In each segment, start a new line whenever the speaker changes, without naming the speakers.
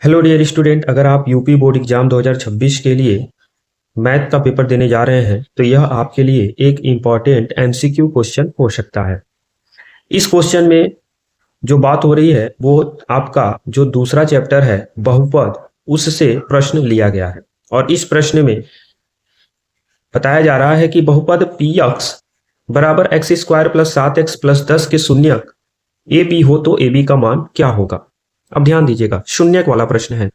Hello dear student, अगर आप UP board exam 2026 के लिए मैथ का पेपर देने जा रहे हैं तो यह आपके लिए एक इम्पॉर्टेंट एमसीक्यू क्वेश्चन हो सकता है। इस क्वेश्चन में जो बात हो रही है वो आपका जो दूसरा चैप्टर है बहुपद, उससे प्रश्न लिया गया है। और इस प्रश्न में बताया जा रहा है कि बहुपद पी एक्स बराबर x square plus 7x plus 10 के शून्यक ए बी हो तो ए बी का मान क्या होगा। अब ध्यान दीजिएगा, शून्यक वाला प्रश्न है।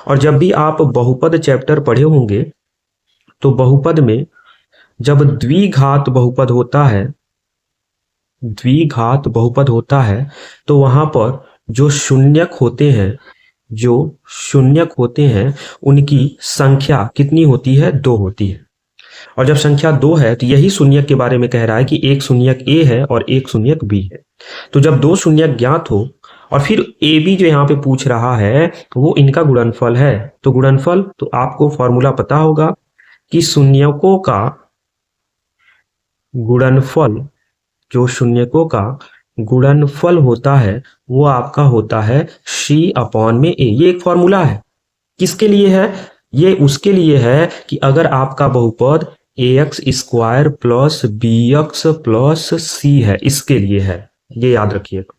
और जब भी आप बहुपद चैप्टर पढ़े होंगे तो बहुपद में जब द्विघात बहुपद होता है तो वहां पर जो शून्यक होते हैं उनकी संख्या कितनी होती है? 2 होती है। और जब संख्या 2 है तो यही शून्यक के बारे में कह रहा है कि एक शून्यक ए है और एक शून्यक बी है। तो जब 2 शून्यक ज्ञात हो और फिर ए बी जो यहाँ पे पूछ रहा है वो इनका गुणनफल है, तो गुणनफल तो आपको फॉर्मूला पता होगा कि शून्यकों का गुणनफल, जो शून्यकों का गुणनफल होता है वो आपका होता है सी अपॉन में ए। ये एक फॉर्मूला है। किसके लिए है? ये उसके लिए है कि अगर आपका बहुपद a x square plus b x plus c है, इसके लिए है, ये याद रखिएगा,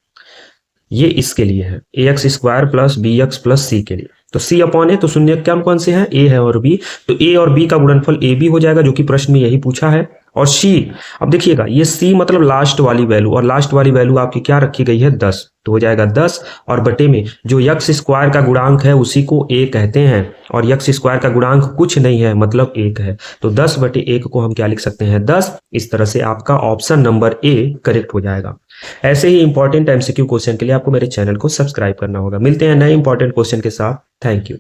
ये इसके लिए है, a x square plus b x plus c के लिए। तो सी अपॉन ए, तो शून्य क्या कौन से हैं? ए है और बी। तो ए और बी का गुणनफल ए बी हो जाएगा, जो कि प्रश्न में यही पूछा है। और सी, अब देखिएगा, ये सी मतलब लास्ट वाली वैल्यू, और लास्ट वाली वैल्यू आपकी क्या रखी गई है? 10। तो हो जाएगा 10 और बटे में जो यक्स स्क्वायर का गुणांक है उसी को ए कहते हैं, और यक्स स्क्वायर का गुणांक कुछ नहीं है मतलब 1 है। तो 10 बटे 1 को हम क्या लिख सकते हैं? 10। इस तरह से आपका ऑप्शन नंबर ए करेक्ट हो जाएगा। ऐसे ही इंपॉर्टेंट एमसीक्यू क्वेश्चन के लिए आपको मेरे चैनल को सब्सक्राइब करना होगा। मिलते हैं नए इंपॉर्टेंट क्वेश्चन के साथ। Thank you.